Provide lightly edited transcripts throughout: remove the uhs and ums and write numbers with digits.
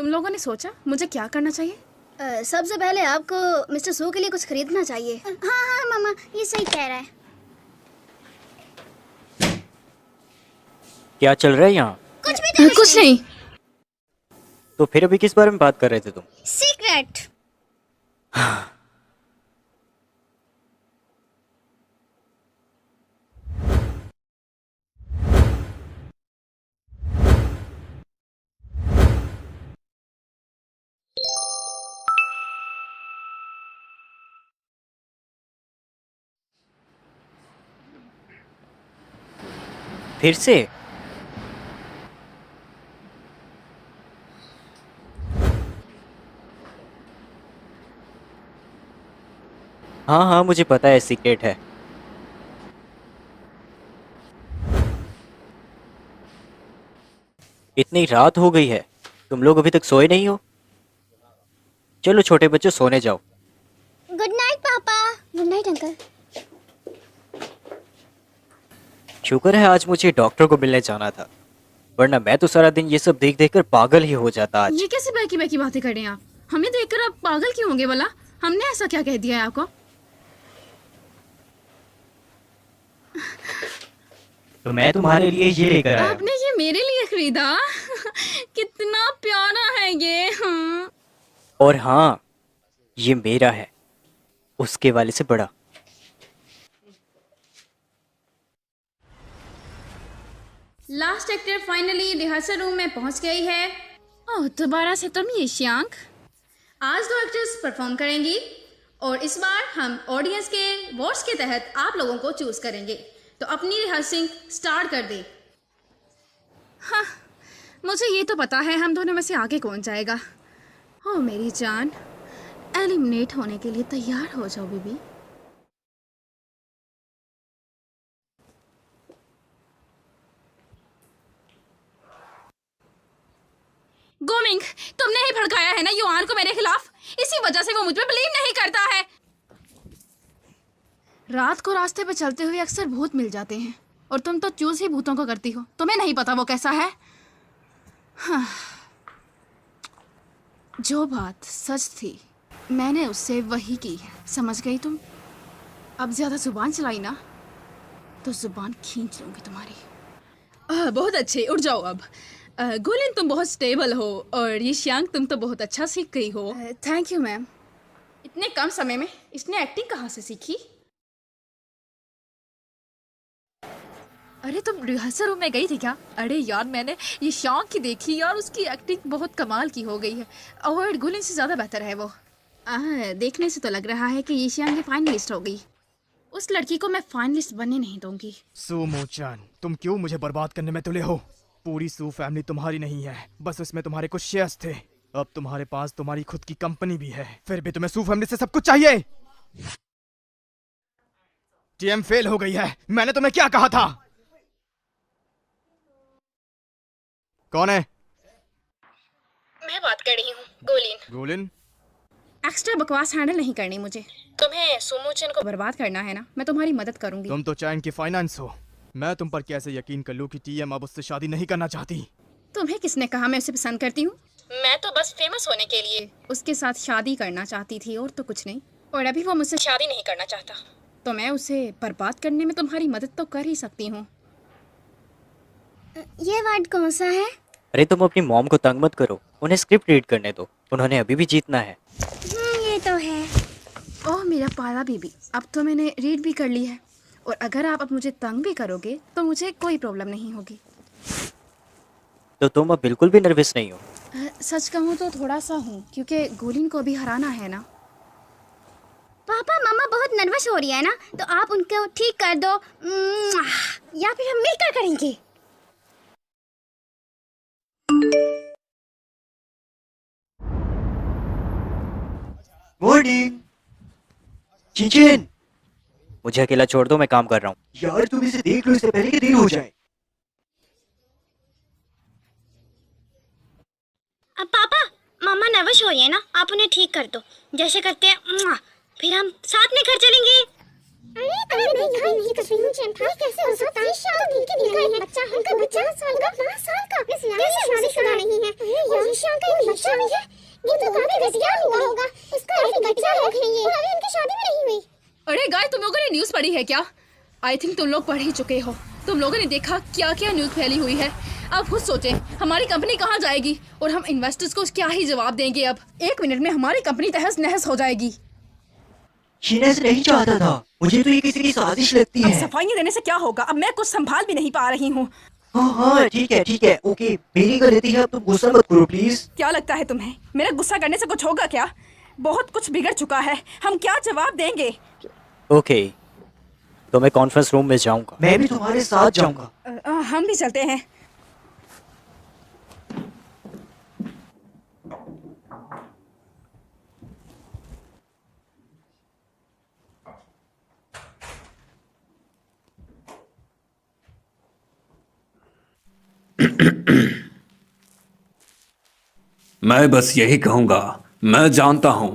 तुम लोगों ने सोचा मुझे क्या करना चाहिए? सबसे पहले आपको मिस्टर सू के लिए कुछ खरीदना चाहिए। हाँ हाँ मामा, ये सही कह रहा है। क्या चल रहा है यहाँ? कुछ नहीं। तो फिर अभी किस बारे में बात कर रहे थे तुम? सीक्रेट। फिर से? हाँ हाँ, मुझे पता है सीक्रेट है। इतनी रात हो गई है, तुम लोग अभी तक सोए नहीं हो? चलो छोटे बच्चों, सोने जाओ। गुड नाइट पापा। Good night uncle. शुक्र है आज मुझे डॉक्टर को मिलने जाना था, वरना मैं तो सारा दिन ये सब देख देख कर पागल ही हो जाता आज। ये कैसे बैकी बैकी बातें कर रहे हैं आप? हमें देखकर आप पागल क्यों होंगे भला? हमने ऐसा क्या कह दिया है आपको? तो मैं तुम्हारे लिए ये लेकर आया। आपने ये मेरे लिए खरीदा? कितना प्यारा है ये। हाँ। और हाँ, ये मेरा है, उसके वाले से बड़ा। Last actor finally rehearsal room में पहुंच गई है। ओह, दोबारा से तुम ये श्यांक। आज 2 एक्टर्स परफॉर्म करेंगी और इस बार हम ऑडियंस के वोट्स के तहत आप लोगों को चूज करेंगे। तो अपनी रिहर्सिंग स्टार्ट कर दें। हाँ, मुझे ये तो पता है हम दोनों में से आगे कौन जाएगा। ओ मेरी जान, एलिमिनेट होने के लिए तैयार हो जाओ बेबी। गोमिंग, तुमने ही भड़काया है ना युआन को मेरे खिलाफ। इसी वजह से वो मुझ पे बिलीव नहीं करता है। रात को रास्ते पे चलते हुए अक्सर भूत मिल जाते हैं और तुम तो चूज ही भूतों को करती हो। तुम्हें नहीं पता वो कैसा है। हाँ। जो बात सच थी मैंने उससे वही की है, समझ गई तुम? अब ज्यादा जुबान चलाई ना तो जुबान खींच लूंगी तुम्हारी। बहुत अच्छे, उठ जाओ अब। गोलिन, तुम बहुत स्टेबल हो और ये श्यांक, तुम तो बहुत अच्छा सीख गई हो। Thank you ma'am. इतने कम समय में इसने एक्टिंग कहाँ से सीखी? अरे तुम रिहर्सल रूम में गई थी क्या? अरे यार, मैंने ये श्यांक की देखी यार, उसकी एक्टिंग बहुत कमाल की हो गई है और गोलिन से ज़्यादा बेहतर है वो। देखने से तो लग रहा है कि ये श्यांक की फाइनलिस्ट हो गई। उस लड़की को मैं फाइनलिस्ट बनने नहीं दूंगी। सुमो-चान, तुम क्यों मुझे बर्बाद करने में तुले हो? पूरी सू फैमिली तुम्हारी नहीं है, बस उसमें तुम्हारे कुछ शेयर्स थे। अब तुम्हारे पास तुम्हारी खुद की कंपनी भी है, फिर भी तुम्हें सू फैमिली से सब कुछ चाहिए। टीएम फेल हो गई है। मैंने तुम्हें क्या कहा था? कौन है? मैं बात कर रही हूँ, गोलिन। गोलिन? एक्स्ट्रा बकवास हैंडल नहीं करनी मुझे। तुम्हें सुमो-चन को बर्बाद करना है ना, मैं तुम्हारी मदद करूंगी। तुम तो चैन की फाइनेंस हो। मैं तुम पर कैसे यकीन कर लूं कि टीएम अब उससे शादी नहीं करना चाहती? तुम्हें किसने कहा मैं उसे पसंद करती हूँ? मैं तो बस फेमस होने के लिए उसके साथ शादी करना चाहती थी और तो कुछ नहीं। और अभी वो मुझसे शादी नहीं करना चाहता, तो मैं उसे बर्बाद करने में तुम्हारी मदद तो कर ही सकती हूँ। ये वर्ड कौन सा है? अरे तुम अपनी मॉम को तंग मत करो, उन्हें स्क्रिप्ट रीड करने दो, उन्होंने अभी भी जीतना है। ये तो है। ओह मेरा पाला बेबी, अब तो मैंने रीड भी कर ली है और अगर आप अब मुझे तंग भी करोगे तो मुझे कोई प्रॉब्लम नहीं होगी। तो तुम अब बिल्कुल भी नर्वस नहीं हो? सच कहूँ तो थोड़ा सा हूँ, क्योंकि गोलिन को भी हराना है ना। पापा मम्मा बहुत नर्वस हो रही है ना, तो आप उनको ठीक कर दो या फिर हम मिलकर करेंगे। मॉर्निंग चिंचिन, मुझे अकेला छोड़ दो, मैं काम कर रहा हूँ। यार तुम इसे देख लो इससे पहले कि देर हो जाए। अब पापा मम्मा नर्वस हो रही है ना, आप उन्हें ठीक कर दो। जैसे करते हैं फिर हम साथ में घर चलेंगे। अरे नहीं ये तस्वीर मुझे था कैसे हो सकता है? शादी के दिखाई है बच्चा है का बच्चा 5 साल का 5 साल का इस लायक शादीशुदा नहीं है। ये शादी का बच्चा भी है। ये तो काफी घटिया हुआ होगा। इसका एक बच्चा है ये और अभी उनकी शादी भी नहीं हुई। अरे गाय, तुम लोगों ने न्यूज़ पढ़ी है क्या? आई थिंक तुम लोग पढ़ ही चुके हो। तुम लोगों ने देखा क्या क्या न्यूज़ फैली हुई है। अब खुद सोचें, हमारी कंपनी कहाँ जाएगी और हम इन्वेस्टर्स को क्या ही जवाब देंगे। अब 1 मिनट में हमारी कंपनी तहस नहस हो जाएगी। शीना से नहीं चाहता था, मुझे तो ये किसी की साजिश लगती अब है। सफाइयाँ देने से क्या होगा? अब मैं कुछ संभाल भी नहीं पा रही हूँ। हाँ ठीक है ओके, मेरी गलती है, अब तुम गुस्सा मत करो प्लीज। क्या लगता है तुम्हें मेरा गुस्सा करने से कुछ होगा क्या? बहुत कुछ बिगड़ चुका है, हम क्या जवाब देंगे? ओके, तो मैं कॉन्फ्रेंस रूम में जाऊंगा। मैं भी तुम्हारे साथ जाऊंगा। हम भी चलते हैं। मैं बस यही कहूंगा, मैं जानता हूं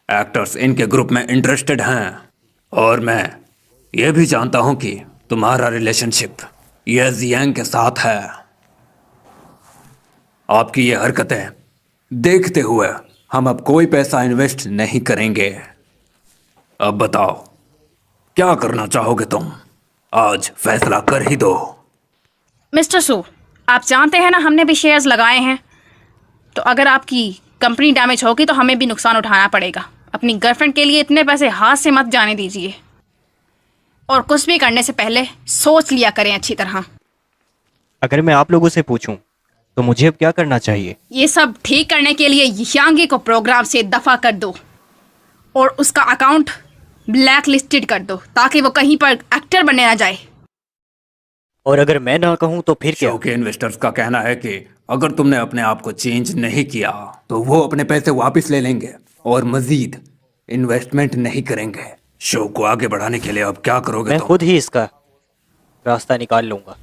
एक्टर्स इनके ग्रुप में इंटरेस्टेड हैं, और मैं ये भी जानता हूं कि तुम्हारा रिलेशनशिप ये जियांग के साथ है। आपकी ये हरकतें देखते हुए हम अब कोई पैसा इन्वेस्ट नहीं करेंगे। अब बताओ क्या करना चाहोगे तुम? आज फैसला कर ही दो। मिस्टर सू, आप जानते हैं ना हमने भी शेयर्स लगाए हैं, तो अगर आपकी कंपनी डैमेज होगी तो हमें भी नुकसान उठाना पड़ेगा। अपनी गर्लफ्रेंड के लिए इतने पैसे हाथ से मत जाने दीजिए, और कुछ भी करने से पहले सोच लिया करें अच्छी तरह। अगर मैं आप लोगों से पूछूं तो मुझे अब क्या करना चाहिए? ये सब ठीक करने के लिए यांगी को प्रोग्राम से दफा कर दो और उसका अकाउंट ब्लैक लिस्टेड कर दो, ताकि वो कहीं पर एक्टर बनने ना जाए। और अगर मैं ना कहूं तो फिर क्या? शो के इन्वेस्टर्स का कहना है कि अगर तुमने अपने आप को चेंज नहीं किया तो वो अपने पैसे वापस ले लेंगे और मजीद इन्वेस्टमेंट नहीं करेंगे। शो को आगे बढ़ाने के लिए अब क्या करोगे मैं तुम? खुद ही इसका रास्ता निकाल लूंगा।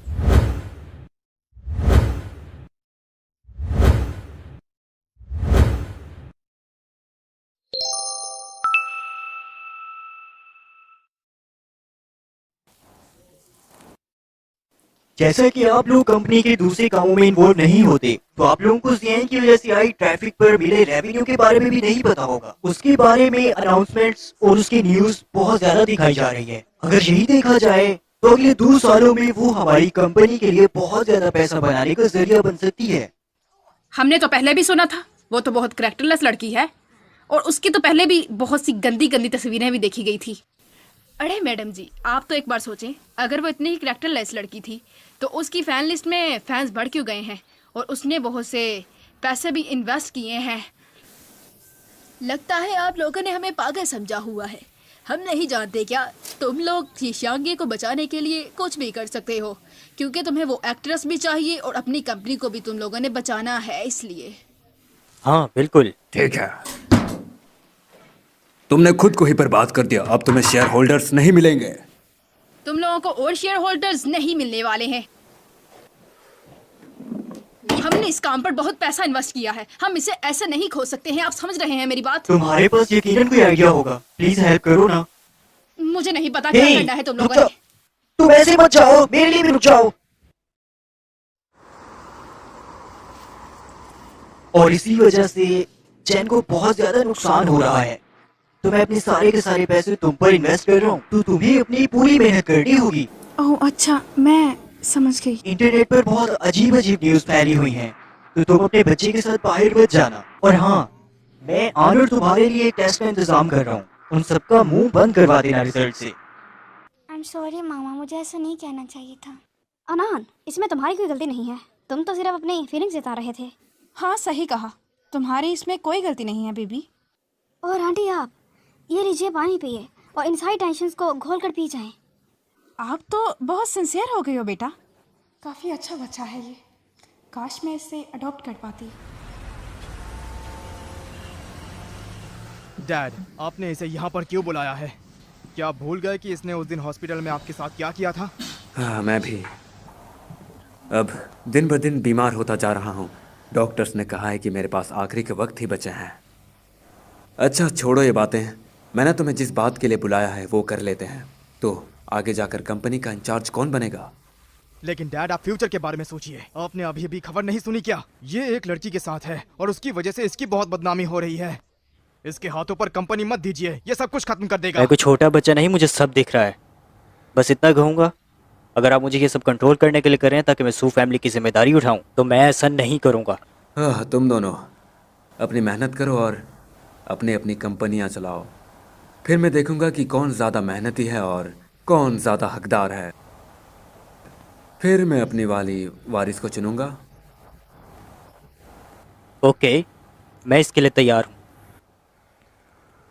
जैसा कि आप लोग कंपनी के दूसरे कामों में इन्वॉल्व नहीं होते, तो आप लोगों को सीएन की वजह से आई ट्रैफिक पर मिले रेवेन्यू के बारे में भी नहीं पता होगा। उसके बारे में अनाउंसमेंट्स और उसकी न्यूज बहुत ज्यादा दिखाई जा रही है। अगर यही देखा जाए तो अगले 2 सालों में वो हमारी कंपनी के लिए बहुत ज्यादा पैसा बनाने का जरिया बन सकती है। हमने तो पहले भी सुना था, वो तो बहुत करेक्टरलेस लड़की है, और उसकी तो पहले भी बहुत सी गंदी गंदी तस्वीरें भी देखी गई थी। अरे मैडम जी, आप तो एक बार सोचें, अगर वो इतनी ही करेक्टरलेस लड़की थी तो उसकी फैन लिस्ट में फैंस बढ़ क्यों गए हैं, और उसने बहुत से पैसे भी इन्वेस्ट किए हैं। लगता है आप लोगों ने हमें पागल समझा हुआ है। हम नहीं जानते क्या? तुम लोग शीशांगे को बचाने के लिए कुछ भी कर सकते हो, क्योंकि तुम्हें वो एक्ट्रेस भी चाहिए और अपनी कंपनी को भी तुम लोगों ने बचाना है, इसलिए। हाँ बिल्कुल। ठीक है, तुमने खुद को ही बर्बाद कर दिया। अब तुम्हें शेयर होल्डर्स नहीं मिलेंगे। तुम लोगों को और शेयर होल्डर्स नहीं मिलने वाले हैं। हमने इस काम पर बहुत पैसा इन्वेस्ट किया है, हम इसे ऐसे नहीं खो सकते हैं। आप समझ रहे हैं मेरी बात? तुम्हारे पास यकीनन कोई आइडिया होगा, प्लीज हेल्प करो ना। मुझे नहीं पता क्या करना है तुम लोगों ने। तुम ऐसे मत जाओ, मेरे लिए भी रुक जाओ। और इसी वजह से चैन को बहुत ज्यादा नुकसान हो रहा है, तो मैं अपने सारे के सारे पैसे तुम पर इन्वेस्ट कर रहा हूँ, तो तुम्हें अपनी पूरी मेहनत करनी होगी। ओह अच्छा, मैं समझ गई। इंटरनेट पर बहुत अजीब अजीब न्यूज फैली हुई हैं, तो तुम अपने बच्चे के साथ बाहर मत जाना। और हाँ, मैं ऑनर तुम्हारे लिए एक टेस्ट का इंतजाम कर रहा हूँ, उन सबका मुंह बंद करवा देना रिजल्ट से। आई एम सॉरी मामा, मुझे ऐसा नहीं कहना चाहिए था। अनान, इसमें तुम्हारी कोई गलती नहीं है, तुम तो सिर्फ अपनी फीलिंग्स जता रहे थे। हाँ सही कहा, तुम्हारी इसमें कोई गलती नहीं है बेबी। और आंटी, आप ये लीजिए पानी पिए और इन सारी टेंशंस को घोल कर पी जाएं। आप तो बहुत सिंसियर हो गई हो बेटा। काफ़ी अच्छा बच्चा है ये, काश मैं इसे अडॉप्ट कर पाती। डैड, आपने इसे यहाँ पर क्यों बुलाया है? क्या आप भूल गए कि इसने उस दिन हॉस्पिटल में आपके साथ क्या किया था? हाँ, मैं भी अब दिन ब दिन बीमार होता जा रहा हूँ। डॉक्टर्स ने कहा है कि मेरे पास आखिरी के वक्त ही बचे हैं। अच्छा छोड़ो ये बातें, मैंने तुम्हें जिस बात के लिए बुलाया है वो कर लेते हैं, तो आगे जाकर कंपनी का इंचार्ज कौन बनेगा? लेकिन डैड, आप फ्यूचर के बारे में सोचिए। आपने अभी अभी खबर नहीं सुनी क्या? ये एक लड़की के साथ है और उसकी वजह से इसकी बहुत बदनामी हो रही है। इसके हाथों पर कंपनी मत दीजिए, ये सब कुछ खत्म कर देगा। मैं कोई छोटा बच्चा नहीं, मुझे सब दिख रहा है। बस इतना कहूंगा, अगर आप मुझे ये सब कंट्रोल करने के लिए कर रहे हैं ताकि मैं सू फैमिली की जिम्मेदारी उठाऊं, तो मैं ऐसा नहीं करूंगा। तुम दोनों अपनी मेहनत करो और अपनी अपनी कंपनियां चलाओ। फिर मैं देखूंगा कि कौन ज़्यादा मेहनती है और कौन ज़्यादा हकदार है। फिर मैं अपनी वारिस को चुनूंगा। ओके, मैं इसके लिए तैयार हूँ।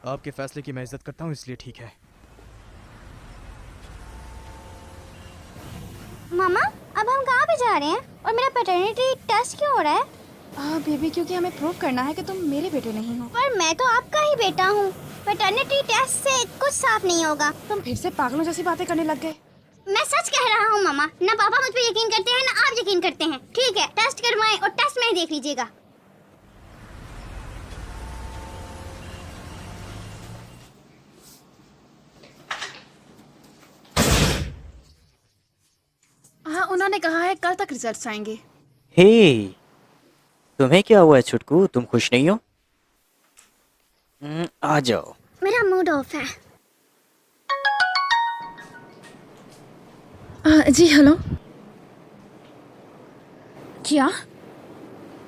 आपके फैसले की मैं इज्जत करता हूँ, इसलिए ठीक है। मामा, अब हम कहाँ पे जा रहे हैं और मेरा पैटर्निटी टेस्ट क्यों हो रहा है? बेबी, क्योंकि हमें प्रूव करना है कि तुम मेरे बेटे नहीं हो। पर मैं तो आपका ही बेटा हूँ। पैटर्निटी टेस्ट से कुछ साफ नहीं होगा। तुम फिर से पागलों जैसी बातें करने लग गए। मैं सच कह रहा हूँ मामा, ना पापा मुझ पे यकीन करते हैं ना आप यकीन करते हैं। ठीक है, टेस्ट करवाएं और टेस्ट में ही देख लीजिएगा। हाँ, उन्होंने कहा है कल तक रिजल्ट्स आएंगे। हे, तुम्हें क्या हुआ है छुटकू? तुम खुश नहीं हो? आ जाओ। मेरा मूड ऑफ है। जी हेलो। क्या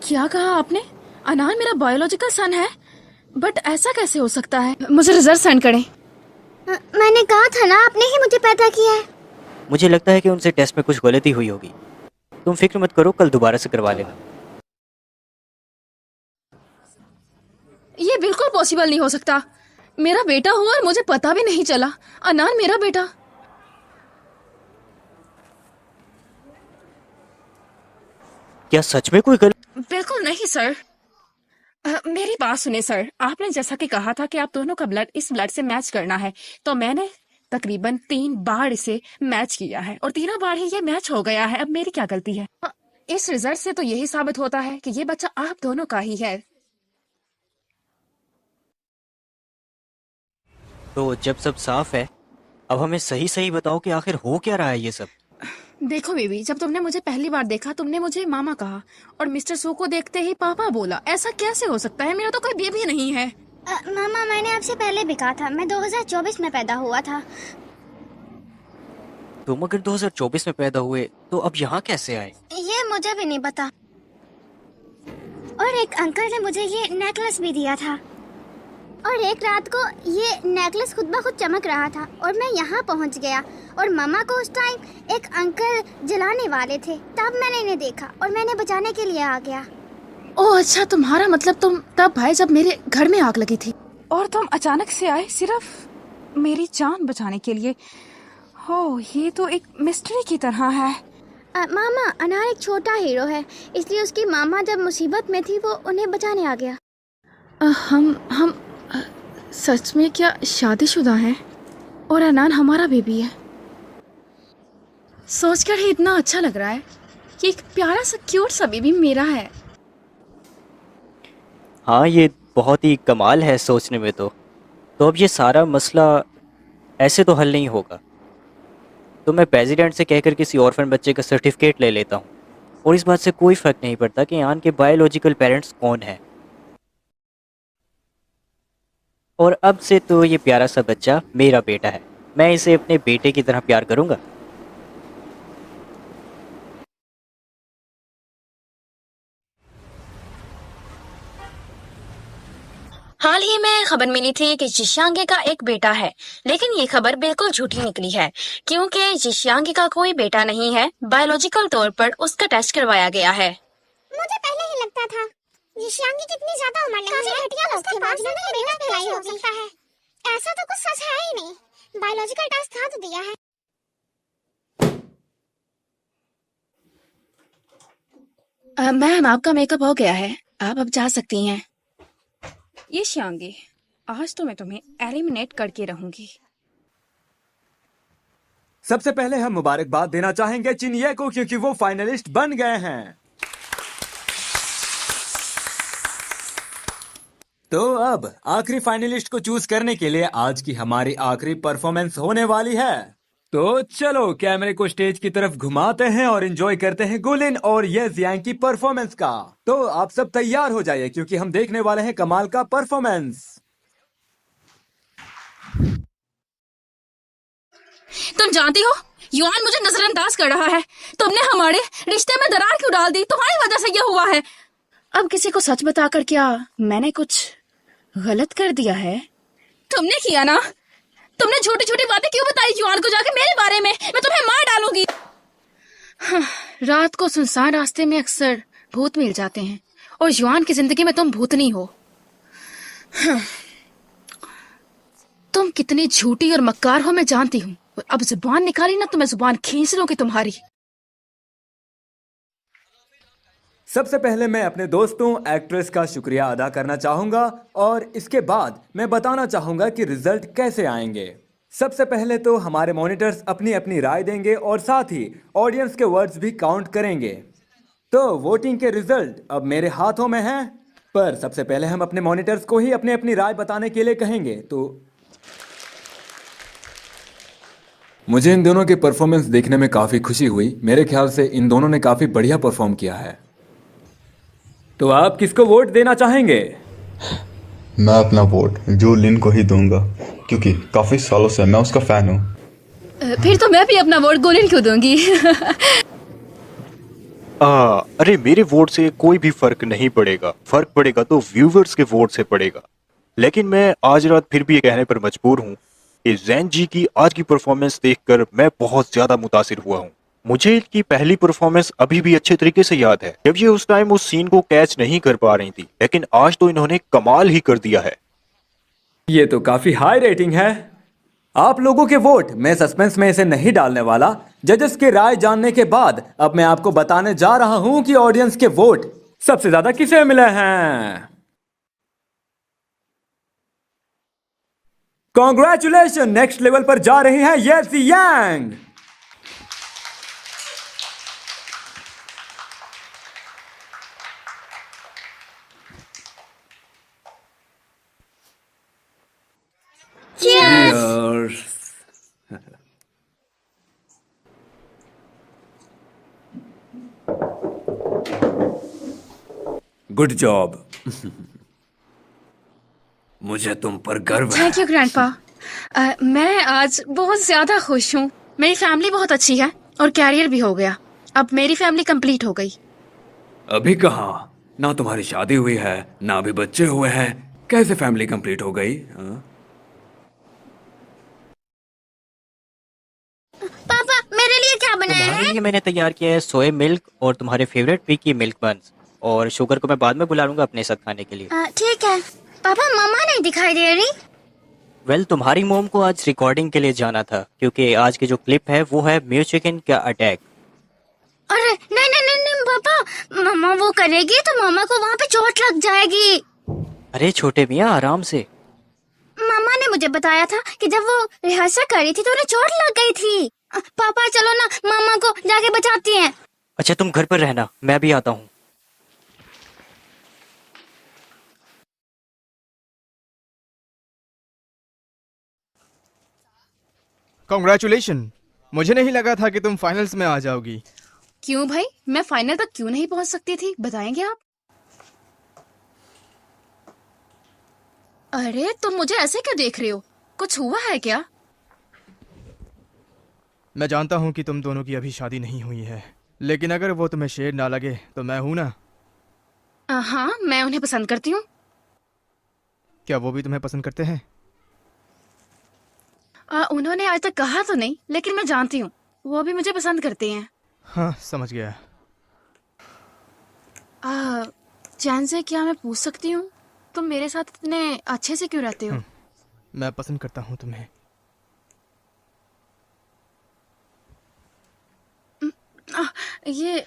क्या कहा आपने? अनान मेरा बायोलॉजिकल सन है, बट ऐसा कैसे हो सकता है? मुझे रिजल्ट सेंड करें। मैंने कहा था ना, आपने ही मुझे पैदा किया है। मुझे लगता है कि उनसे टेस्ट में कुछ गलती हुई होगी। तुम फिक्र मत करो, कल दोबारा से करवा लेना। ये बिल्कुल पॉसिबल नहीं हो सकता। मेरा बेटा हुआ और मुझे पता भी नहीं चला। अनान मेरा बेटा। क्या सच में कोई गलती? बिल्कुल नहीं सर। मेरी बात सुने सर, आपने जैसा कि कहा था कि आप दोनों का ब्लड इस ब्लड से मैच करना है, तो मैंने तकरीबन 3 बार इसे मैच किया है और तीनों बार ही ये मैच हो गया है। अब मेरी क्या गलती है? इस रिजल्ट से तो यही साबित होता है कि ये बच्चा आप दोनों का ही है। तो जब सब साफ है, अब हमें सही सही बताओ कि आखिर हो क्या रहा है ये सब। देखो बेबी, जब तुमने मुझे पहली बार देखा तुमने मुझे मामा कहा और मिस्टर सू को देखते ही पापा बोला। ऐसा कैसे हो सकता है? मेरा तो कोई बेबी नहीं है। मामा, मैंने आपसे पहले भी कहा था, मैं 2024 में पैदा हुआ था। तुम अगर 2024 में पैदा हुए तो अब यहाँ कैसे आए? ये मुझे भी नहीं पता। और एक अंकल ने मुझे ये नेकलेस भी दिया था और एक रात को ये नेकलेस खुद ब खुद चमक रहा था और मैं यहाँ पहुँच गया और मामा को उस टाइम एक अंकल जलाने वाले थे, तब मैंने इन्हें देखा और मैंने बचाने के लिए आ गया। ओह अच्छा, तुम्हारा मतलब तुम तब भाई जब मेरे घर में आग लगी थी और तुम अचानक से आए सिर्फ मेरी जान बचाने के लिए। हो, ये तो एक मिस्ट्री की तरह है। मामा, अनार एक छोटा हीरो है, इसलिए उसकी मामा जब मुसीबत में थी वो उन्हें बचाने आ गया। हम सच में क्या शादीशुदा हैं? और अनान हमारा बेबी है। सोचकर ही इतना अच्छा लग रहा है कि एक प्यारा सा क्यूट सा बेबी मेरा है। हाँ, ये बहुत ही कमाल है सोचने में। तो अब ये सारा मसला ऐसे तो हल नहीं होगा। तो मैं प्रेसिडेंट से कहकर किसी ऑर्फन बच्चे का सर्टिफिकेट ले लेता हूँ और इस बात से कोई फ़र्क नहीं पड़ता कि आन के बायोलॉजिकल पेरेंट्स कौन हैं। और अब से तो ये प्यारा सा बच्चा मेरा बेटा है। मैं इसे अपने बेटे की तरह प्यार करूँगा। हाल ही में खबर मिली थी कि जिशांगी का एक बेटा है, लेकिन ये खबर बिल्कुल झूठी निकली है क्योंकि जिशांगी का कोई बेटा नहीं है। बायोलॉजिकल तौर पर उसका टेस्ट करवाया गया है। मुझे पहले ही लगता था जिशांगी कितनी ज्यादा उम्र नहीं है, उसके पास बेटा खिलाई हो सकता है। ऐसा तो कुछ सच है ही नहीं। बायोलॉजिकल टेस्ट था तो दिया है। मैम, आपका मेकअप हो गया है, आप अब जा सकती हैं। ये शांगी, आज तो मैं तुम्हें एलिमिनेट करके रहूंगी। सबसे पहले हम मुबारकबाद देना चाहेंगे चिनिये को क्योंकि वो फाइनलिस्ट बन गए हैं। तो अब आखिरी फाइनलिस्ट को चूज करने के लिए आज की हमारी आखिरी परफॉर्मेंस होने वाली है। तो चलो कैमरे को स्टेज की तरफ घुमाते हैं और एंजॉय करते हैं गुलिन और ये जियांग की परफॉर्मेंस का। तो आप सब तैयार हो जाइए क्योंकि हम देखने वाले हैं कमाल का परफॉर्मेंस। तुम जानती हो युआन मुझे नजरअंदाज कर रहा है। तुमने हमारे रिश्ते में दरार क्यों डाल दी? तुम्हारी वजह से यह हुआ है। अब किसी को सच बताकर क्या मैंने कुछ गलत कर दिया है? तुमने किया ना। तुमने छोटी छोटी बातें क्यों बताई युआन को जाके मेरे बारे में? मैं तुम्हें मार डालूंगी। रात को सुनसान रास्ते में अक्सर भूत मिल जाते हैं और युआन की जिंदगी में तुम भूतनी हो। तुम कितनी झूठी और मक्कार हो मैं जानती हूँ। अब जुबान निकाली ना तो मैं जुबान खींच लूंगी तुम्हारी। सबसे पहले मैं अपने दोस्तों एक्ट्रेस का शुक्रिया अदा करना चाहूंगा और इसके बाद मैं बताना चाहूंगा कि रिजल्ट कैसे आएंगे। सबसे पहले तो हमारे मॉनिटर्स अपनी अपनी राय देंगे और साथ ही ऑडियंस के वर्ड्स भी काउंट करेंगे। तो वोटिंग के रिजल्ट अब मेरे हाथों में हैं, पर सबसे पहले हम अपने मॉनिटर्स को ही अपनी अपनी राय बताने के लिए कहेंगे। तो मुझे इन दोनों की परफॉर्मेंस देखने में काफी खुशी हुई। मेरे ख्याल से इन दोनों ने काफी बढ़िया परफॉर्म किया है। तो आप किसको वोट देना चाहेंगे? मैं अपना वोट जो लिन को ही दूंगा क्योंकि काफी सालों से मैं उसका फैन हूँ। फिर तो मैं भी अपना वोट गोलिन को दूंगी। अरे मेरे वोट से कोई भी फर्क नहीं पड़ेगा। फर्क पड़ेगा तो व्यूवर्स के वोट से पड़ेगा। लेकिन मैं आज रात फिर भी ये कहने पर मजबूर हूँ कि जैन जी की आज की परफॉर्मेंस देखकर मैं बहुत ज्यादा मुतासिर हुआ हूँ। मुझे इनकी पहली परफॉर्मेंस अभी भी अच्छे तरीके से याद है जब ये उस टाइम उस सीन को कैच नहीं कर पा रही थी, लेकिन आज तो इन्होंने कमाल ही कर दिया है। ये तो काफी हाई रेटिंग है। आप लोगों के वोट मैं सस्पेंस में इसे नहीं डालने वाला। जजेस की राय जानने के बाद अब मैं आपको बताने जा रहा हूं कि ऑडियंस के वोट सबसे ज्यादा किसे मिले हैं। कॉन्ग्रेचुलेशन, नेक्स्ट लेवल पर जा रही हैं ये जियांग। Cheers. Good job. मुझे तुम पर गर्व है। Thank you grandpa. मैं आज बहुत ज्यादा खुश हूँ। मेरी फैमिली बहुत अच्छी है और कैरियर भी हो गया। अब मेरी फैमिली कंप्लीट हो गई। अभी कहाँ? ना तुम्हारी शादी हुई है ना अभी बच्चे हुए हैं। कैसे फैमिली कंप्लीट हो गई? पापा मेरे लिए क्या बनाया तुम्हारे है? लिए मैंने तैयार किया है सोया मिल्क और तुम्हारे फेवरेट पी की मिल्क बन्स, और शुगर को मैं बाद में बुला लूंगा अपने साथ खाने के लिए। ठीक है। पापा मम्मा नहीं दिखाई दे रही। वेल, तुम्हारी मोम को आज रिकॉर्डिंग के लिए जाना था क्योंकि आज की जो क्लिप है वो है म्यू चिकन का अटैक। अरे नहीं नहीं नहीं नहीं पापा, मम्मा वो करेगी तो मम्मा को वहाँ पे चोट लग जाएगी। अरे छोटे मियाँ आराम से। मम्मा ने मुझे बताया था कि जब वो रिहर्सल कर रही थी तो उन्हें चोट लग गई थी। पापा चलो ना मम्मा को जाके बचाती हैं। अच्छा तुम घर पर रहना, मैं भी आता हूँ। कॉन्ग्रेचुलेशन। मुझे नहीं लगा था कि तुम फाइनल्स में आ जाओगी। क्यों भाई, मैं फाइनल तक क्यों नहीं पहुंच सकती थी, बताएंगे आप? अरे तुम मुझे ऐसे क्यों देख रहे हो? कुछ हुआ है क्या? मैं जानता हूँ कि तुम दोनों की अभी शादी नहीं हुई है, लेकिन अगर वो तुम्हें शेर ना लगे तो मैं हूं ना। हाँ, मैं उन्हें पसंद करती हूँ। क्या वो भी तुम्हें पसंद करते हैं? उन्होंने आज तक कहा तो नहीं, लेकिन मैं जानती हूँ वो भी मुझे पसंद करते हैं। हाँ समझ गया। चैन से क्या मैं पूछ सकती हूँ तुम मेरे साथ इतने अच्छे से क्यों रहते हो? मैं पसंद करता हूँ तुम्हें। ये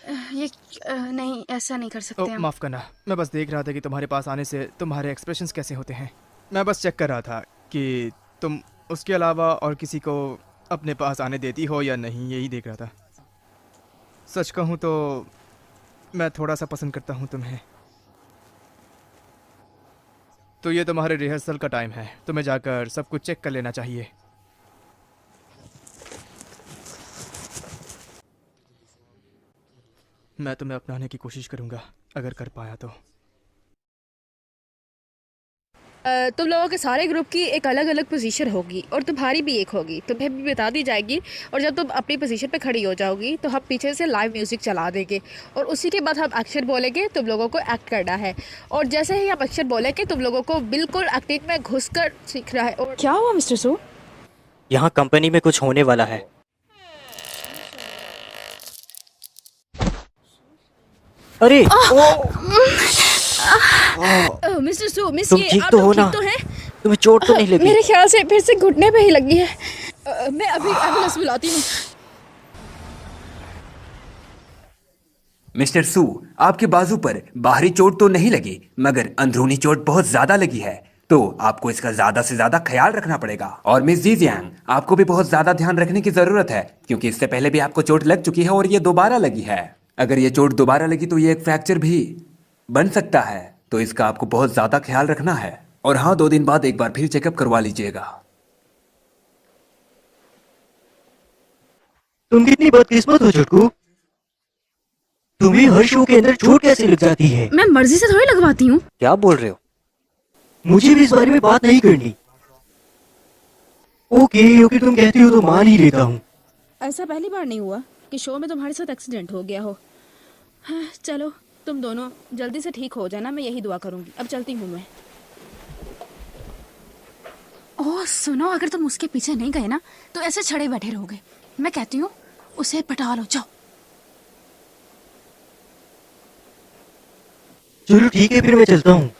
नहीं, ऐसा नहीं कर सकते हम। माफ करना, मैं बस देख रहा था कि तुम्हारे पास आने से तुम्हारे एक्सप्रेशंस कैसे होते हैं। मैं बस चेक कर रहा था कि तुम उसके अलावा और किसी को अपने पास आने देती हो या नहीं, यही देख रहा था। सच कहूँ तो मैं थोड़ा सा पसंद करता हूँ तुम्हें। तो ये तुम्हारे रिहर्सल का टाइम है, तुम्हें जाकर सब कुछ चेक कर लेना चाहिए। मैं तुम्हें अपनाने की कोशिश करूंगा, अगर कर पाया तो। तुम लोगों के सारे ग्रुप की एक अलग अलग पोजीशन होगी और तुम्हारी भी एक होगी, तुम्हें भी बता दी जाएगी। और जब तुम अपनी पोजीशन पे खड़ी हो जाओगी तो हम पीछे से लाइव म्यूजिक चला देंगे और उसी के बाद हम एक्शन बोलेंगे। तुम लोगों को एक्ट करना है और जैसे ही हम एक्शन बोलेंगे तुम लोगों को बिल्कुल एक्टिंग में घुसकर सीखना है। और क्या हुआ मिस्टर सू? यहाँ कंपनी में कुछ होने वाला है। अरे मिस्टर सू, मिस तुम ये ठीक आप तो लोग हो ना? ठीक तो हैं? तुम्हें चोट तो नहीं लगी? मेरे ख्याल से फिर से घुटने पे ही लगी है। मैं अभी एम्बुलेंस बुलाती हूँ। मिस्टर सू, आपके बाजू पर बाहरी चोट तो नहीं लगी, मगर अंदरूनी चोट बहुत ज्यादा लगी है, तो आपको इसका ज्यादा से ज्यादा ख्याल रखना पड़ेगा। और मिस जीजियांग, आपको भी बहुत ज्यादा ध्यान रखने की जरूरत है, क्योंकि इससे पहले भी आपको चोट लग चुकी है और ये दोबारा लगी है। अगर ये चोट दोबारा लगी तो ये एक फ्रैक्चर भी बन सकता है, तो इसका आपको बहुत ज्यादा ख्याल रखना है। और हाँ, 2 दिन बाद एक बार फिर चेकअप करवा लीजिएगा। तुम कितनी बदकिस्मत हो छोटू, तुम्हें हर शो के अंदर चोट कैसे लग जाती है? मैं मर्जी से थोड़ी लगवाती हूँ। क्या बोल रहे हो? मुझे भी इस बारे में बात नहीं करनी। ओके ओके, तुम कहती हो तो मान ही लेता हूँ। ऐसा पहली बार नहीं हुआ कि शो में तुम्हारे साथ एक्सीडेंट हो गया हो। हाँ, चलो तुम दोनों जल्दी से ठीक हो जाना, मैं यही दुआ करूंगी। अब चलती हूँ मैं। ओह सुनो, अगर तुम उसके पीछे नहीं गए ना तो ऐसे छड़े बैठे रहोगे। मैं कहती हूँ उसे पटा लो, जाओ। चलो ठीक है, फिर मैं चलता हूँ।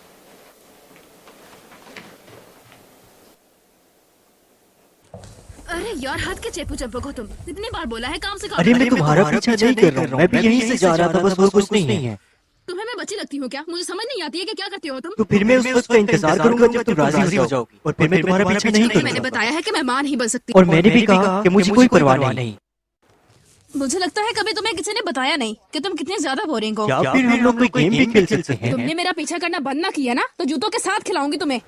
अरे यार, हाथ के चेपू चप्पू को तुम कितनी बार बोला है काम से काम। अरे मैं तुम्हारा पीछा नहीं कर रहा हूँ, मैं भी यहीं से जा रहा था, बस वो कुछ नहीं है। तुम्हें मैं बच्ची लगती हूँ क्या? मुझे समझ नहीं आती है कि क्या करती हो तुम। तो फिर मैं उस वक्त का इंतजार करूंगा जब तुम राजी हो जाओगी, और फिर मैं तुम्हारा पीछा नहीं मैंने करूंगा। बताया है कि मैं मां नहीं बन सकती। और मैंने भी कहा कि मुझे कोई परवाह नहीं। मुझे लगता है कभी तुम्हें किसी ने बताया नहीं कि तुम कितने ज्यादा बोरिंग हो। या फिर हम लोग कोई गेम भी खेल सकते हैं। तुमने मेरा पीछा करना बंद ना किया ना तो जूतों के साथ खिलाऊंगी तुम्हें।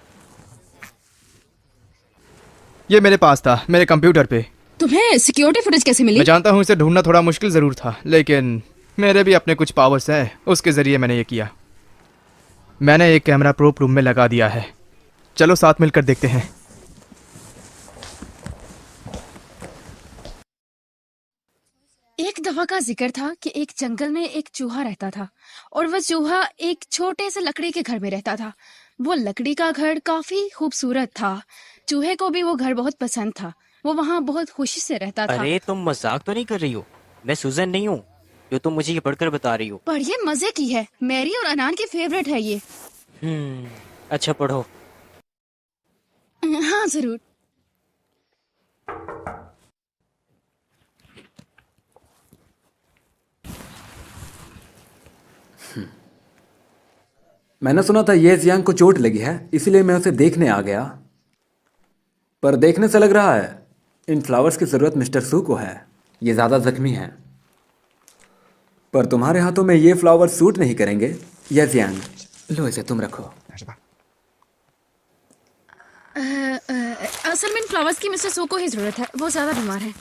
ये मेरे पास था, मेरे कंप्यूटर पे। तुम्हें सिक्योरिटी फुटेज कैसे मिली? मैं जानता हूँ इसे ढूंढना थोड़ा मुश्किल जरूर था, लेकिन मेरे भी अपने कुछ पावर्स हैं, उसके जरिए मैंने ये किया। मैंने एक कैमरा प्रोप रूम में लगा दिया है। चलो साथ मिलकर देखते हैं। एक दफा का जिक्र था कि एक जंगल में एक चूहा रहता था और वह चूहा एक छोटे से लकड़ी के घर में रहता था। वो लकड़ी का घर काफी खूबसूरत था। चूहे को भी वो घर बहुत पसंद था। वो वहाँ बहुत खुशी से रहता था। अरे तुम मजाक तो नहीं कर रही हो? मैं सुजन नहीं हूँ जो तुम मुझे ये पढ़कर बता रही हो। पर ये मजे की है, मैरी और अनान की फेवरेट है ये। अच्छा पढ़ो। हाँ जरूर। मैंने सुना था ये जियांग को चोट लगी है, इसलिए मैं उसे देखने आ गया। पर देखने से लग रहा है इन फ्लावर्स की जरूरत मिस्टर सू को है। ये ज्यादा जख्मी हैं। पर तुम्हारे हाथों में ये फ्लावर सूट नहीं करेंगे। ये जियांग, लो इसे तुम रखो। असल में इन फ्लावर्स की मिस्टर सू को ही जरूरत है, वो ज्यादा बीमार है।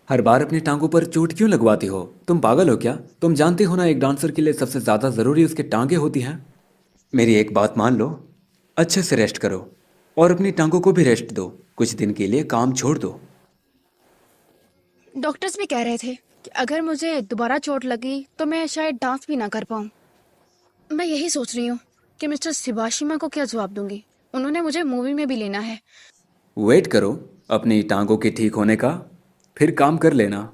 हर बार अपनी टांगों पर चोट क्यों लगवाती हो? तुम पागल हो क्या? तुम जानती हो ना, एक डांसर के लिए सबसे ज्यादा जरूरी उसके टांगे होती हैं। मेरी एक बात मान लो, अच्छे से रेस्ट करो और अपनी टांगों को भी रेस्ट दो। कुछ दिन के लिए काम छोड़ दो। डॉक्टर्स भी कह रहे थे कि अगर मुझे दोबारा चोट लगी तो मैं शायद डांस भी ना कर पाऊँ। मैं यही सोच रही हूँ कि मिस्टर शिबाशिमा को क्या जवाब दूंगी। उन्होंने मुझे मूवी में भी लेना है। वेट करो अपनी टांगों के ठीक होने का, फिर काम कर लेना।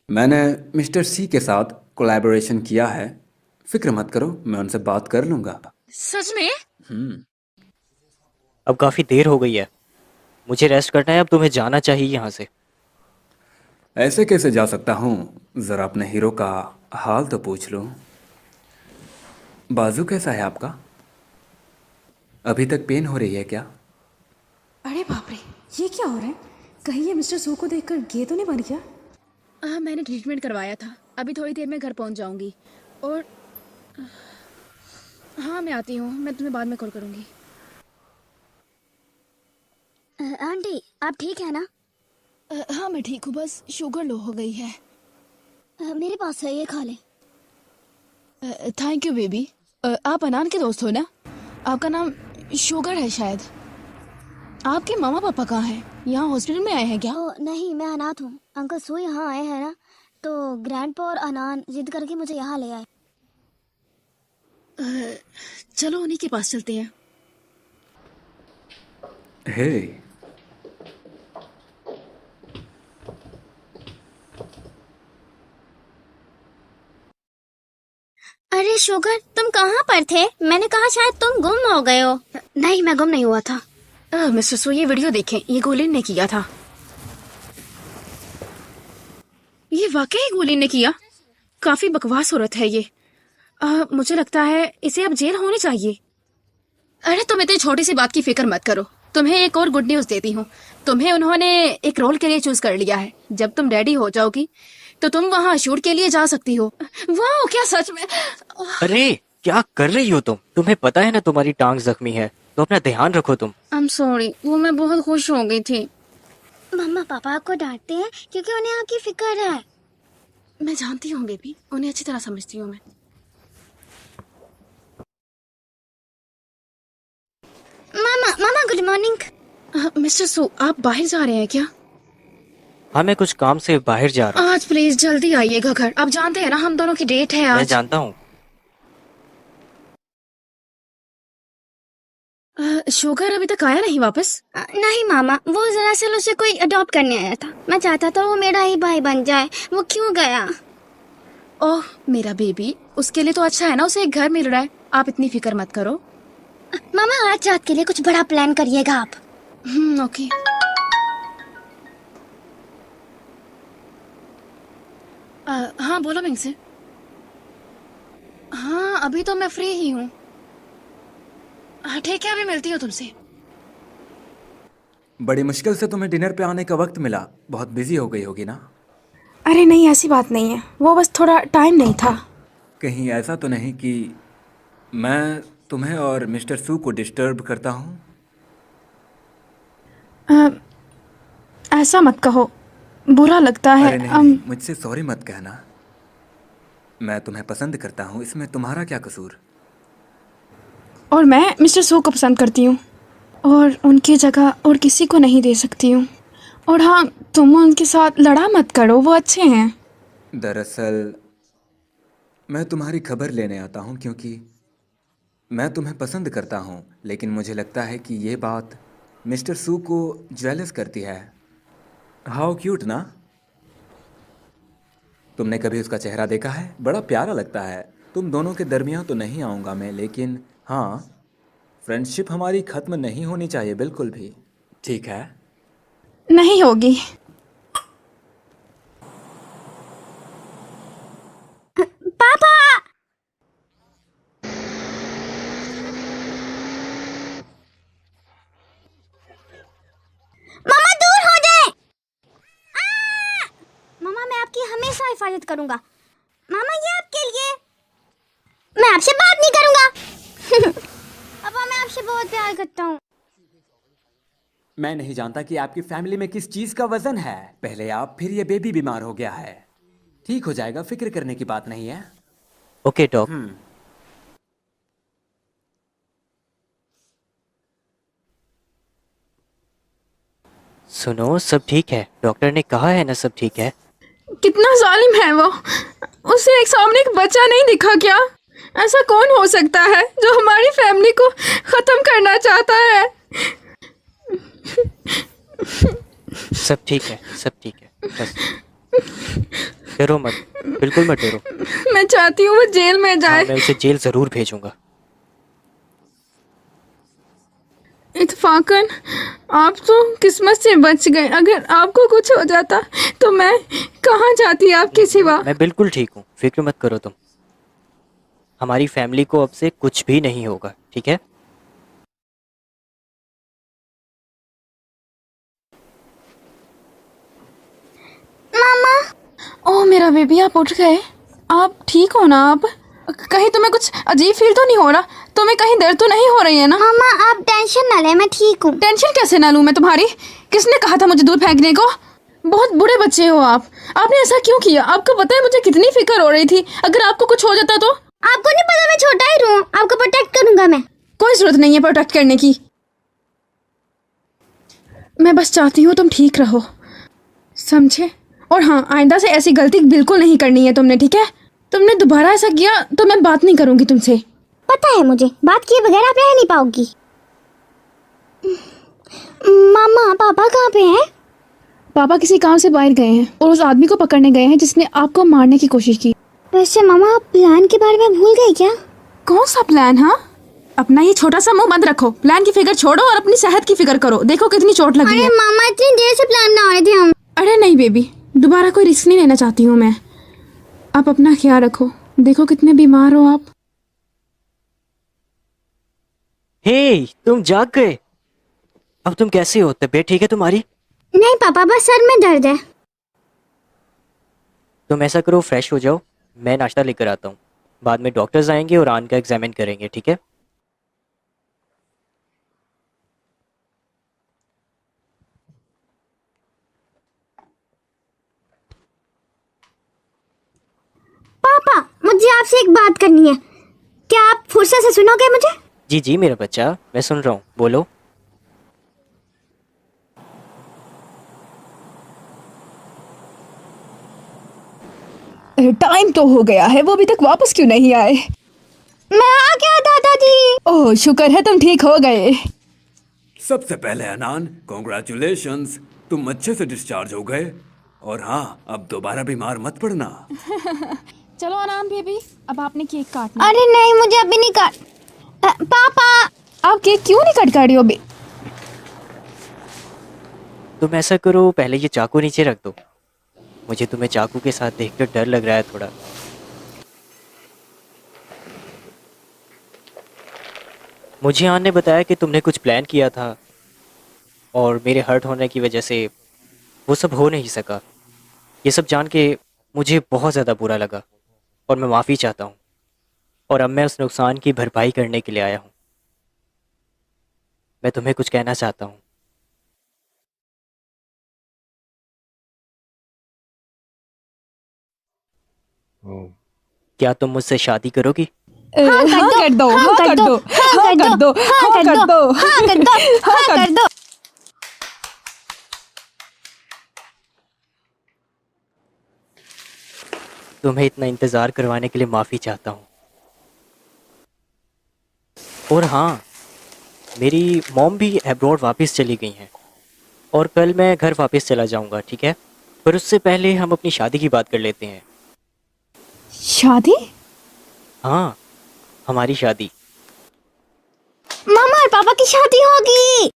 मैंने मिस्टर सी के साथ कोलैबोरेशन किया है। फिक्र मत करो, मैं उनसे बात कर लूंगा। सच में? अब काफी देर हो गई है, मुझे रेस्ट करना है। अब तुम्हें जाना चाहिए यहाँ से। ऐसे कैसे जा सकता हूँ? जरा अपने हीरो का हाल तो पूछ लो। बाजू कैसा है आपका? अभी तक पेन हो रही है क्या? अरे बाप रे, ये क्या हो रहा है? कहीं ये मिस्टर सू को देखकर गे तो नहीं बन गया? मैंने ट्रीटमेंट करवाया था, अभी थोड़ी देर में घर पहुंच जाऊंगी। और हाँ, मैं आती हूँ, मैं तुम्हें बाद में कॉल करूंगी। आंटी आप ठीक है ना? हाँ मैं ठीक हूँ, बस शुगर लो हो गई है। मेरे पास है, ये खा ले। Thank you baby. आप अनान के दोस्त हो ना? आपका नाम शुगर है शायद। आपके मामा पापा कहाँ हैं? यहाँ हॉस्पिटल में आए हैं क्या? नहीं, मैं अनाथ हूँ। अंकल सू यहाँ आए हैं ना, तो ग्रैंडपा और अनान जिद करके मुझे यहाँ ले आए। चलो उन्हीं के पास चलते हैं। हे, अरे शुगर, तुम कहाँ पर थे? मैंने कहा शायद तुम गुम हो गए हो। नहीं, मैं गुम नहीं हुआ था। मिस्टर सू, ये वीडियो देखें, ये गोलिन ने किया था। ये वाकई गोलिन ने किया? काफी बकवास औरत है ये। मुझे लगता है इसे अब जेल होनी चाहिए। अरे तुम इतनी छोटी सी बात की फिक्र मत करो, तुम्हें एक और गुड न्यूज देती हूँ। तुम्हें उन्होंने एक रोल के लिए चूज कर लिया है। जब तुम रेडी हो जाओगी तो तुम वहाँ शूट के लिए जा सकती हो। वाह, क्या सच में? अरे क्या कर रही हो तुम? तुम्हें पता है ना तुम्हारी टांग जख्मी है, तो अपना ध्यान रखो तुम। आई एम सॉरी, वो मैं बहुत खुश हो गई थी। मम्मा पापा आपको डांटते हैं क्योंकि उन्हें आपकी फिक्र है। मैं जानती हूँ बेबी, उन्हें अच्छी तरह समझती हूँ मैं। मामा मामा गुड मॉर्निंग। मिस्टर सू, आप बाहर जा रहे हैं क्या? हाँ, मैं कुछ काम से बाहर जा रहा हूँ। आज प्लीज जल्दी आइएगा घर। आप जानते हैं ना हम दोनों की डेट है मैं आज। जानता हूँ। शुगर अभी तक आया नहीं वापस? नहीं मामा, वो दरअसल उसे कोई अडॉप्ट करने आया था। मैं चाहता था वो मेरा ही भाई बन जाए। वो क्यों गया? ओह मेरा बेबी, उसके लिए तो अच्छा है ना, उसे एक घर मिल रहा है। आप इतनी फिक्र मत करो। मामा आज रात के लिए कुछ बड़ा प्लान करिएगा आप। ओके। हाँ बोलो मिंग से। हाँ अभी तो मैं फ्री ही हूँ। हाँ ठीक है, अभी मिलती हूँ तुमसे। बड़ी मुश्किल से तुम्हें डिनर पे आने का वक्त मिला। बहुत बिजी हो गई होगी ना? अरे नहीं, ऐसी बात नहीं है, वो बस थोड़ा टाइम नहीं था। कहीं ऐसा तो नहीं कि मैं तुम्हें और मिस्टर सू को डिस्टर्ब करता हूँ? ऐसा मत कहो, बुरा लगता है। अरे नहीं, मुझसे सॉरी मत कहना। मैं तुम्हें पसंद करता हूँ, इसमें तुम्हारा क्या कसूर? और मैं मिस्टर सू को पसंद करती हूँ और उनकी जगह और किसी को नहीं दे सकती हूँ। और हाँ, तुम उनके साथ लड़ा मत करो, वो अच्छे हैं। दरअसल मैं तुम्हारी खबर लेने आता हूँ क्योंकि मैं तुम्हें पसंद करता हूँ, लेकिन मुझे लगता है कि ये बात मिस्टर सू को जेलस करती है। हाउ क्यूट ना? तुमने कभी उसका चेहरा देखा है? बड़ा प्यारा लगता है। तुम दोनों के दरमियान तो नहीं आऊँगा मैं, लेकिन हाँ, फ्रेंडशिप हमारी ख़त्म नहीं होनी चाहिए बिल्कुल भी। ठीक है? नहीं होगी। पापा! मामा दूर हो जाए। मामा मैं आपकी हमेशा हिफाजत करूंगा। मामा ये आपके लिए। मैं आपसे बात नहीं करूंगा। पापा मैं आपसे बहुत प्यार करता हूँ। मैं नहीं जानता कि आपकी फैमिली में किस चीज़ का वजन है। पहले आप, फिर ये बेबी बीमार हो गया है। ठीक हो जाएगा, फिक्र करने की बात नहीं है। Okay doc. सुनो, सब ठीक है, डॉक्टर ने कहा है ना सब ठीक है। कितना जालिम है वो। उसे एक सामने एक बच्चा नहीं दिखा क्या? ऐसा कौन हो सकता है जो हमारी फैमिली को खत्म करना चाहता है? सब ठीक है, सब ठीक है, बस डरो मत, बिल्कुल मत डरो। मैं चाहती हूँ वो जेल में जाए। हाँ, मैं उसे जेल जरूर भेजूंगा। इत्तेफाकन आप तो किस्मत से बच गए। अगर आपको कुछ हो जाता तो मैं कहाँ जाती आपके सिवा? मैं बिल्कुल ठीक हूँ, फिक्र मत करो तुम। हमारी फैमिली को अब से कुछ भी नहीं होगा, ठीक है? मेरा बेबी, आप उठ गए? आप ठीक हो ना? आप कहीं तुम्हें कुछ अजीब फील तो नहीं हो रहा? तुम्हें कहीं दर्द तो नहीं हो रही है ना? मामा आप टेंशन ना ले, मैं ठीक हूँ। टेंशन कैसे ना लूँ मैं तुम्हारी? किसने कहा था मुझे दूध फेंकने को? बहुत बुरे बच्चे हो आप। आपने ऐसा क्यों किया? आपको पता है मुझे कितनी फिक्र हो रही थी, अगर आपको कुछ हो जाता तो? आपको नहीं पता मैं छोटा ही हूँ, आपको प्रोटेक्ट करूंगा मैं। कोई जरूरत नहीं है प्रोटेक्ट करने की। मैं बस चाहती हूँ तुम ठीक रहो, समझे? और हाँ, आइंदा से ऐसी गलती बिल्कुल नहीं करनी है तुमने, ठीक है? तुमने दोबारा ऐसा किया तो मैं बात नहीं करूंगी तुमसे। पता है मुझे, बात किए बगैर आप रह नहीं पाओगी। मामा पापा कहाँ पे हैं? पापा किसी काम से बाहर गए हैं और उस आदमी को पकड़ने गए हैं जिसने आपको मारने की कोशिश की। वैसे मामा आप प्लान के बारे में भूल गए क्या? कौन सा प्लान? हाँ, अपना ये छोटा सा मुंह बंद रखो। प्लान की फिक्र छोड़ो और अपनी सेहत की फिक्र करो। देखो कितनी चोट लगी है। अरे मामा इतनी देर से प्लान बना रहे थे हम। अरे नहीं बेबी, दोबारा कोई रिस्क नहीं लेना चाहती हूँ मैं। आप अपना ख्याल रखो। देखो कितने बीमार हो आप। हे, तुम जाग गए? अब तुम कैसे हो? तबीयत ठीक है तुम्हारी? नहीं पापा, बस सर में दर्द है। तुम ऐसा करो, फ्रेश हो जाओ, मैं नाश्ता लेकर आता हूँ। बाद में डॉक्टर्स आएंगे और आन का एग्जामिन करेंगे, ठीक है? पापा मुझे आपसे एक बात करनी है, क्या आप फुर्सत से सुनोगे मुझे? जी जी मेरा बच्चा, मैं सुन रहा हूँ, बोलो। टाइम तो हो गया है, वो अभी तक वापस क्यों नहीं आए? मैं आ गया दादाजी। ओह शुक्र है तुम ठीक हो गए। सबसे पहले अनान, कॉन्ग्रेचुलेशंस, तुम अच्छे से डिस्चार्ज हो गए। और हाँ, अब दोबारा बीमार मत पड़ना। चलो अनान बेबी, अब आपने केक काटना। अरे नहीं, मुझे अभी नहीं काट। पापा आप केक क्यों नहीं कट रही हो अभी? तुम ऐसा करो, पहले ये चाकू नीचे रख दो। मुझे तुम्हें चाकू के साथ देखकर डर लग रहा है थोड़ा। मुझे आन ने बताया कि तुमने कुछ प्लान किया था और मेरे हर्ट होने की वजह से वो सब हो नहीं सका। ये सब जान के मुझे बहुत ज़्यादा बुरा लगा और मैं माफ़ी चाहता हूँ। और अब मैं उस नुकसान की भरपाई करने के लिए आया हूँ। मैं तुम्हें कुछ कहना चाहता हूँ। क्या तुम मुझसे शादी करोगी? हाँ कर दो, हाँ कर दो, हाँ कर दो, हाँ कर दो, हाँ कर दो, हाँ कर दो। तुम्हें इतना इंतज़ार करवाने के लिए माफ़ी चाहता हूँ। और हाँ, मेरी मॉम भी अब्रॉड वापस चली गई हैं और कल मैं घर वापस चला जाऊँगा, ठीक है? पर उससे पहले हम अपनी शादी की बात कर लेते हैं। शादी? हाँ, हमारी शादी। मामा और पापा की शादी होगी।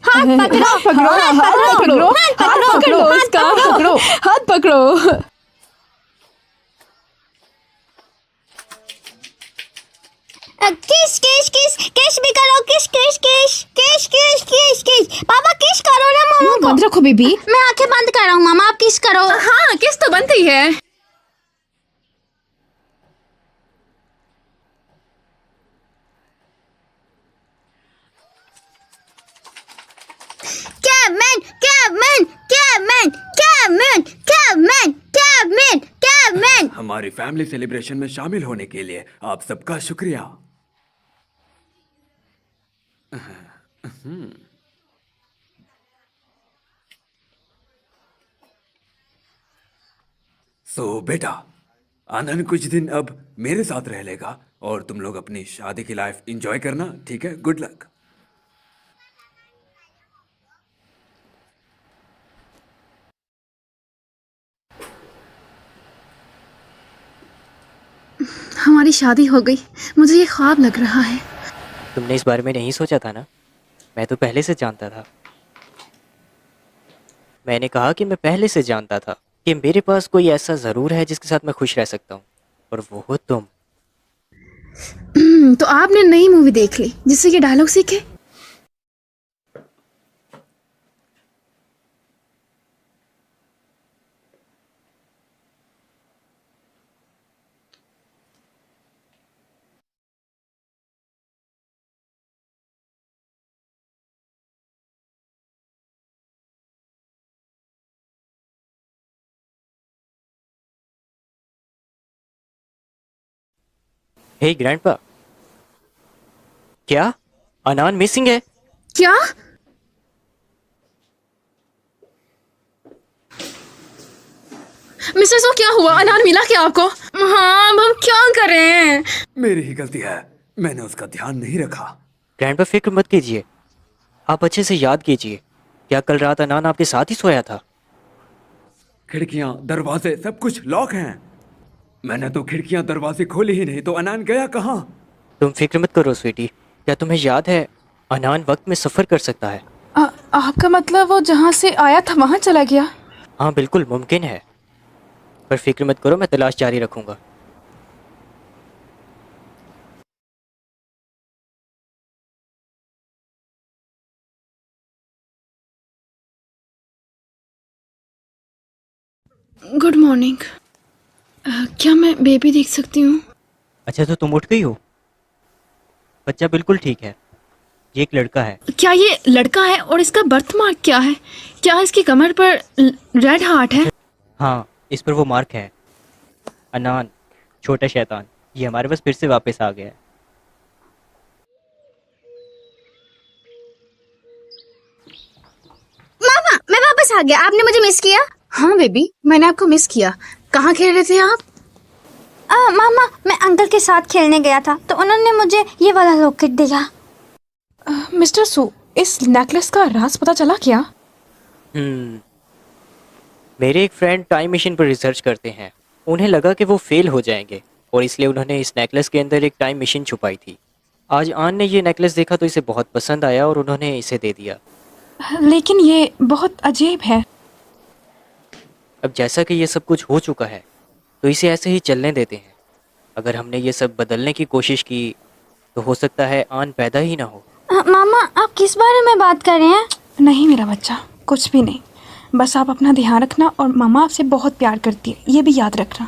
हाथ पकड़ो, हाथ पकड़ो, हाथ पकड़ो, उसका हाथ पकड़ो, हाथ पकड़ो। किस किस किस किस भी करो, किस किस किस किस किस किस किस। पापा किस करो ना मामा को। बंद रखो बेबी। मैं आंखें बंद कर रहा हूँ, मामा आप किस करो। हाँ, किस तो बनती है। कैमन कैमन कैमन कैमन कैमन कैमन कैमन। हमारी फैमिली सेलिब्रेशन में शामिल होने के लिए आप सबका शुक्रिया। बेटा, आनंद कुछ दिन अब मेरे साथ रह लेगा और तुम लोग अपनी शादी की लाइफ एंजॉय करना, ठीक है? Good luck. हमारी शादी हो गई, मुझे ये ख्वाब लग रहा है। तुमने इस बारे में नहीं सोचा था ना? मैं तो पहले से जानता था। मैंने कहा कि मैं पहले से जानता था कि मेरे पास कोई ऐसा ज़रूर है जिसके साथ मैं खुश रह सकता हूँ, और वो हो तुम। तो आपने नई मूवी देख ली जिससे ये डायलॉग सीखे? हे ग्रैंडपा, क्या अनान मिसिंग है? क्या? मिस्टर सो, क्या हुआ? अनान मिला क्या आपको? हाँ, अब हम क्या करें? मेरी ही गलती है, मैंने उसका ध्यान नहीं रखा। ग्रैंडपा फिक्र मत कीजिए, आप अच्छे से याद कीजिए, क्या कल रात अनान आपके साथ ही सोया था? खिड़कियां, दरवाजे सब कुछ लॉक हैं। मैंने तो खिड़कियां दरवाजे खोले ही नहीं, तो अनान गया कहाँ? तुम फिक्र मत करो स्वीटी, क्या तुम्हें याद है अनान वक्त में सफ़र कर सकता है। आपका मतलब वो जहाँ से आया था वहाँ चला गया? हाँ बिल्कुल मुमकिन है, पर फिक्र मत करो, मैं तलाश जारी रखूंगा। Good morning. क्या मैं बेबी देख सकती हूँ? अच्छा, तो तुम उठ गई हो? बच्चा बिल्कुल ठीक है, ये एक लड़का है। क्या ये लड़का है? और इसका बर्थ मार्क क्या है? क्या इसकी कमर पर रेड हार्ट है? हाँ, इस पर वो मार्क है। अनान, छोटा शैतान, ये हमारे पास फिर से वापस आ गया है। मामा, मैं वापस आ गया। आपने मुझे मिस किया? हाँ बेबी, मैंने आपको मिस किया। कहाँ खेल रहे थे आप? मामा, मैं अंकल के साथ खेलने गया था तो उन्होंने मुझे ये वाला लॉकेट दिया। मिस्टर सू, इस नेकलेस का राज पता चला क्या? मेरे एक फ्रेंड टाइम मशीन पर रिसर्च करते हैं, उन्हें लगा कि वो फेल हो जाएंगे और इसलिए उन्होंने इस नेकलेस के अंदर एक टाइम मशीन छुपाई थी। आज आन ने ये नेकलेस देखा तो इसे बहुत पसंद आया और उन्होंने इसे दे दिया। लेकिन ये बहुत अजीब है। अब जैसा कि ये सब कुछ हो चुका है तो इसे ऐसे ही चलने देते हैं। अगर हमने ये सब बदलने की कोशिश की तो हो सकता है आन पैदा ही ना हो। मामा, आप किस बारे में बात कर रहे हैं? नहीं मेरा बच्चा, कुछ भी नहीं। बस आप अपना ध्यान रखना और मामा आपसे बहुत प्यार करती है, ये भी याद रखना।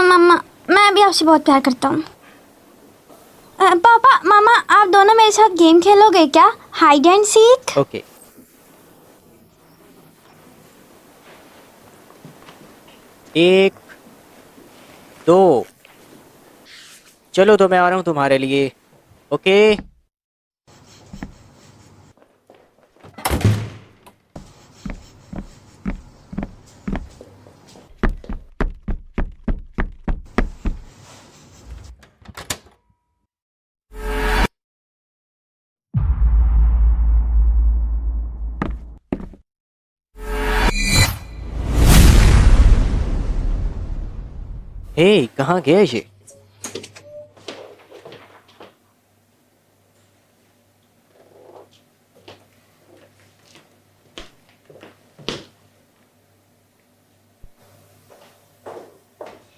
मामा, मैं भी आपसे बहुत प्यार करता हूँ। पापा, मामा, आप दोनों मेरे साथ गेम खेलोगे क्या? Hide and seek. ओके। एक, दो, चलो तो मैं आ रहा हूँ तुम्हारे लिए। ओके। हे, कहाँ गया ये?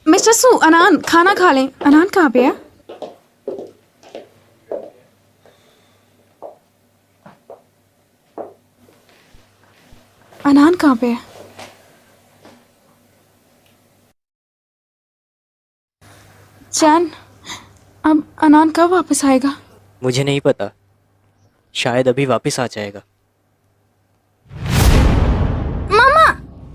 मिस्टर सू, अनान खाना खा लें। अनान कहाँ पे है? अनान कहाँ पे है? चैन, अब अनान कब वापस आएगा? मुझे नहीं पता, शायद अभी वापस आ जाएगा। मामा,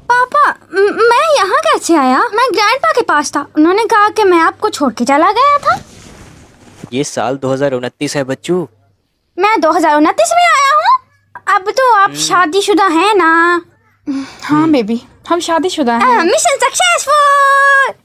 पापा, मैं यहाँ कैसे आया? मैं ग्रैंडपा के पास था, उन्होंने कहा कि मैं आपको छोड़ के चला गया था। ये साल 2029 है बच्चू। मैं 2029 में आया हूँ? अब तो आप शादीशुदा हैं ना? हाँ बेबी, हम शादीशुदा हैं। Mission successful.